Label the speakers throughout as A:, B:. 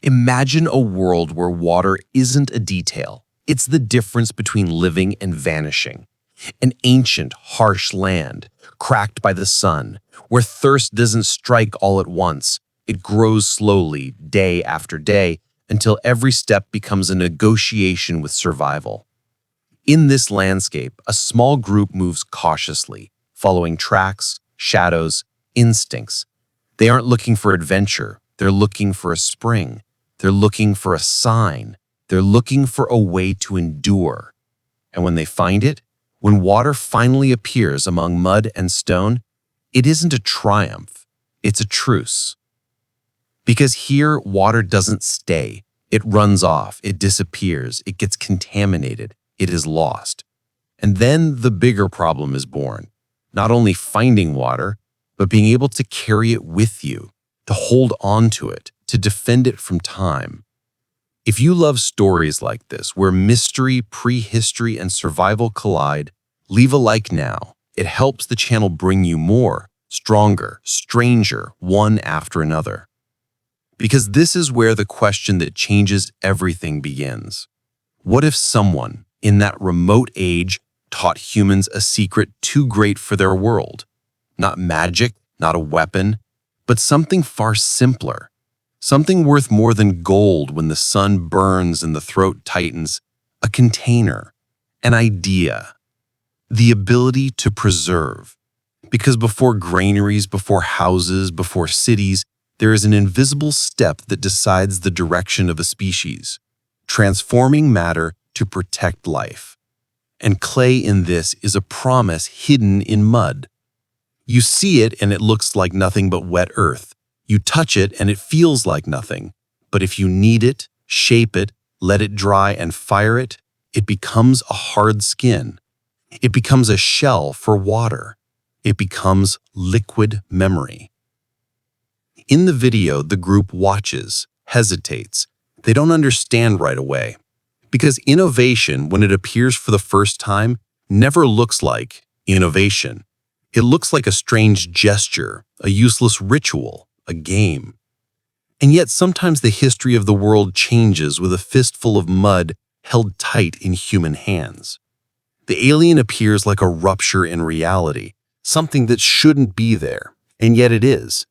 A: Imagine a world where water isn't a detail. It's the difference between living and vanishing. An ancient, harsh land, cracked by the sun, where thirst doesn't strike all at once. It grows slowly, day after day, until every step becomes a negotiation with survival. In this landscape, a small group moves cautiously, following tracks, shadows, instincts. They aren't looking for adventure. They're looking for a spring. They're looking for a sign. They're looking for a way to endure. And when they find it, when water finally appears among mud and stone, it isn't a triumph, it's a truce. Because here, water doesn't stay. It runs off, it disappears, it gets contaminated, it is lost. And then the bigger problem is born. Not only finding water, but being able to carry it with you, to hold on to it, to defend it from time. If you love stories like this, where mystery, prehistory, and survival collide, leave a like now. It helps the channel bring you more, stronger, stranger, one after another. Because this is where the question that changes everything begins. What if someone, in that remote age, taught humans a secret too great for their world? Not magic, not a weapon, but something far simpler. Something worth more than gold when the sun burns and the throat tightens. A container, an idea, the ability to preserve. Because before granaries, before houses, before cities, there is an invisible step that decides the direction of a species, transforming matter to protect life. And clay in this is a promise hidden in mud. You see it and it looks like nothing but wet earth. You touch it and it feels like nothing. But if you knead it, shape it, let it dry and fire it, it becomes a hard skin. It becomes a shell for water. It becomes liquid memory. In the video, the group watches, hesitates. They don't understand right away. Because innovation, when it appears for the first time, never looks like innovation. It looks like a strange gesture, a useless ritual, a game. And yet sometimes the history of the world changes with a fistful of mud held tight in human hands. The alien appears like a rupture in reality, something that shouldn't be there, and yet it is.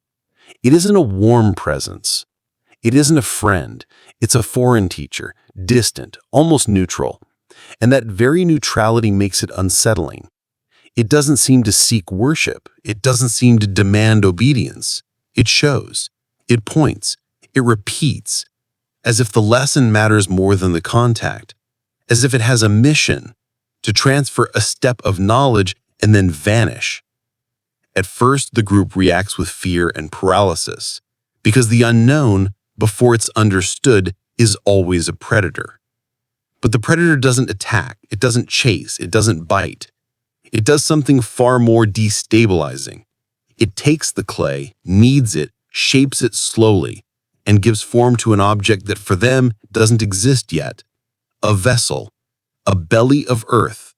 A: It isn't a warm presence. It isn't a friend. It's a foreign teacher, distant, almost neutral. And that very neutrality makes it unsettling. It doesn't seem to seek worship. It doesn't seem to demand obedience. It shows. It points. It repeats. As if the lesson matters more than the contact. As if it has a mission to transfer a step of knowledge and then vanish. At first, the group reacts with fear and paralysis, because the unknown, before it's understood, is always a predator. But the predator doesn't attack, it doesn't chase, it doesn't bite. It does something far more destabilizing. It takes the clay, kneads it, shapes it slowly, and gives form to an object that for them doesn't exist yet. A vessel, a belly of earth,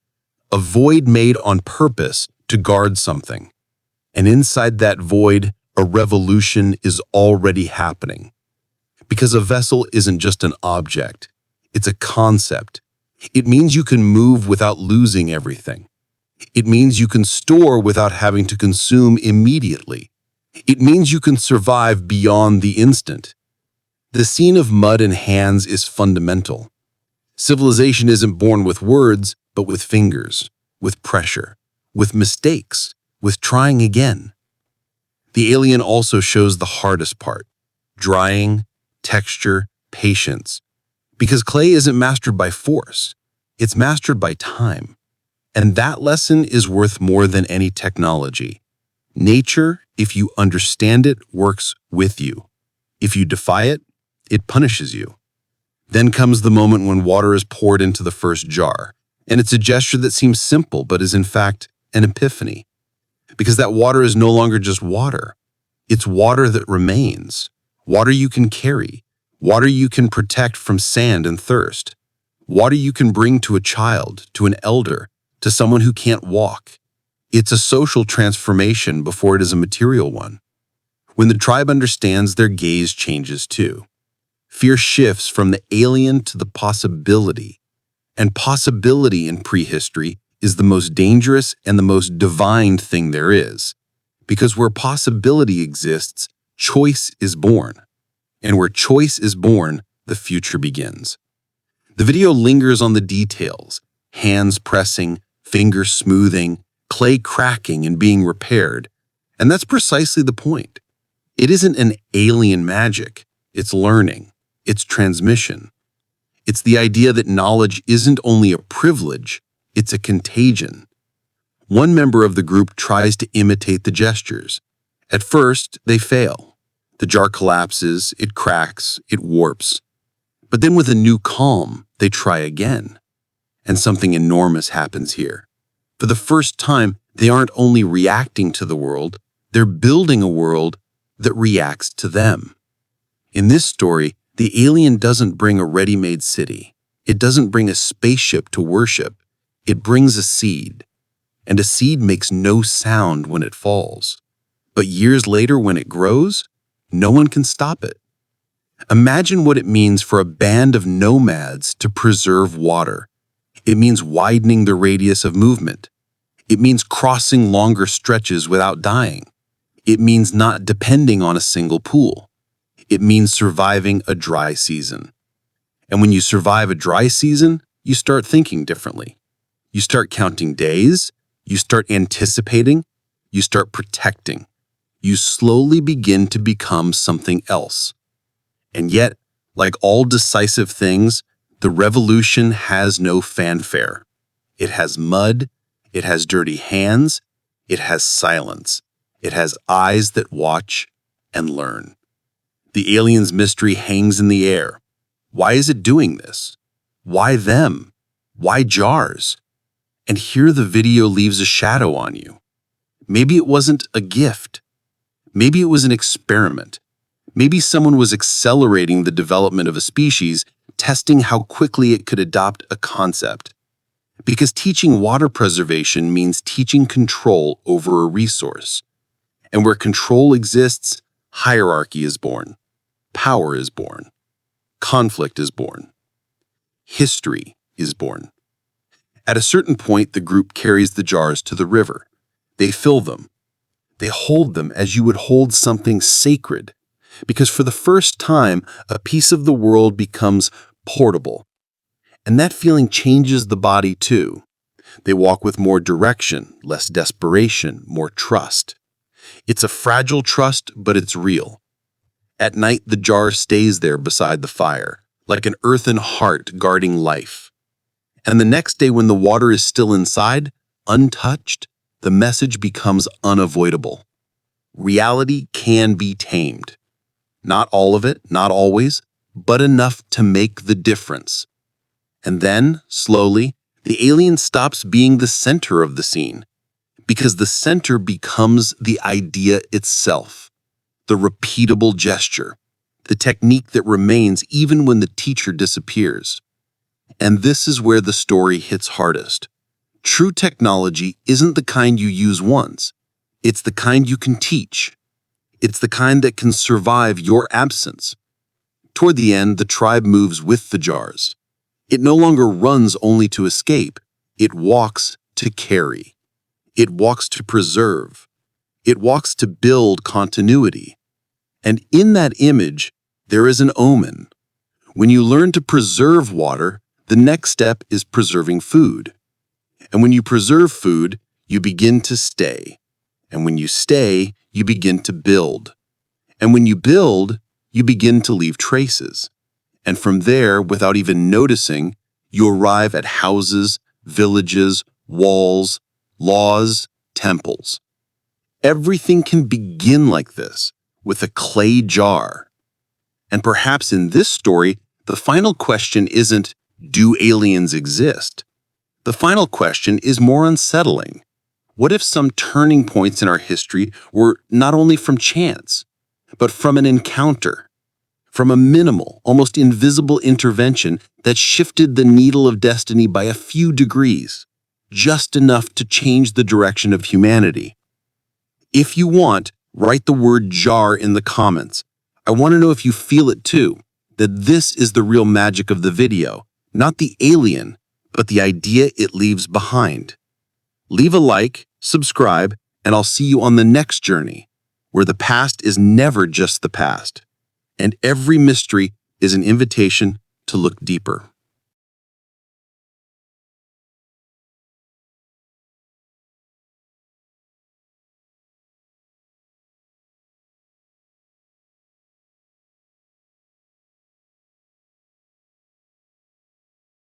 A: a void made on purpose to guard something. And inside that void, a revolution is already happening. Because a vessel isn't just an object, it's a concept. It means you can move without losing everything. It means you can store without having to consume immediately. It means you can survive beyond the instant. The scene of mud and hands is fundamental. Civilization isn't born with words, but with fingers, with pressure, with mistakes, with trying again. The alien also shows the hardest part: drying, texture, patience. Because clay isn't mastered by force, it's mastered by time. And that lesson is worth more than any technology. Nature, if you understand it, works with you. If you defy it, it punishes you. Then comes the moment when water is poured into the first jar, and it's a gesture that seems simple but is in fact an epiphany. Because that water is no longer just water. It's water that remains. Water you can carry. Water you can protect from sand and thirst. Water you can bring to a child, to an elder, to someone who can't walk. It's a social transformation before it is a material one. When the tribe understands, their gaze changes too. Fear shifts from the alien to the possibility. And possibility in prehistory is the most dangerous and the most divine thing there is. Because where possibility exists, choice is born. And where choice is born, the future begins. The video lingers on the details: hands pressing, fingers smoothing, clay cracking and being repaired. And that's precisely the point. It isn't an alien magic. It's learning. It's transmission. It's the idea that knowledge isn't only a privilege, it's a contagion. One member of the group tries to imitate the gestures. At first, they fail. The jar collapses, it cracks, it warps. But then with a new calm, they try again. And something enormous happens here. For the first time, they aren't only reacting to the world, they're building a world that reacts to them. In this story, the alien doesn't bring a ready-made city. It doesn't bring a spaceship to worship. It brings a seed. And a seed makes no sound when it falls. But years later, when it grows, no one can stop it. Imagine what it means for a band of nomads to preserve water. It means widening the radius of movement. It means crossing longer stretches without dying. It means not depending on a single pool. It means surviving a dry season. And when you survive a dry season, you start thinking differently. You start counting days. You start anticipating. You start protecting. You slowly begin to become something else. And yet, like all decisive things, the revolution has no fanfare. It has mud. It has dirty hands. It has silence. It has eyes that watch and learn. The alien's mystery hangs in the air. Why is it doing this? Why them? Why jars? And here the video leaves a shadow on you. Maybe it wasn't a gift. Maybe it was an experiment. Maybe someone was accelerating the development of a species, testing how quickly it could adopt a concept. Because teaching water preservation means teaching control over a resource. And where control exists, hierarchy is born. Power is born. Conflict is born. History is born. At a certain point, the group carries the jars to the river. They fill them. They hold them as you would hold something sacred. Because for the first time, a piece of the world becomes portable. And that feeling changes the body too. They walk with more direction, less desperation, more trust. It's a fragile trust, but it's real. At night, the jar stays there beside the fire, like an earthen heart guarding life. And the next day, when the water is still inside, untouched, the message becomes unavoidable. Reality can be tamed. Not all of it, not always, but enough to make the difference. And then, slowly, the alien stops being the center of the scene, because the center becomes the idea itself. The repeatable gesture, the technique that remains even when the teacher disappears. And this is where the story hits hardest. True technology isn't the kind you use once. It's the kind you can teach. It's the kind that can survive your absence. Toward the end, the tribe moves with the jars. It no longer runs only to escape. It walks to carry. It walks to preserve. It walks to build continuity. And in that image, there is an omen. When you learn to preserve water, the next step is preserving food. And when you preserve food, you begin to stay. And when you stay, you begin to build. And when you build, you begin to leave traces. And from there, without even noticing, you arrive at houses, villages, walls, laws, temples. Everything can begin like this, with a clay jar. And perhaps in this story, the final question isn't, do aliens exist? The final question is more unsettling. What if some turning points in our history were not only from chance, but from an encounter, from a minimal, almost invisible intervention that shifted the needle of destiny by a few degrees, just enough to change the direction of humanity? If you want, write the word jar in the comments. I want to know if you feel it too, that this is the real magic of the video, not the alien, but the idea it leaves behind. Leave a like, subscribe, and I'll see you on the next journey, where the past is never just the past, and every mystery is an invitation to look deeper.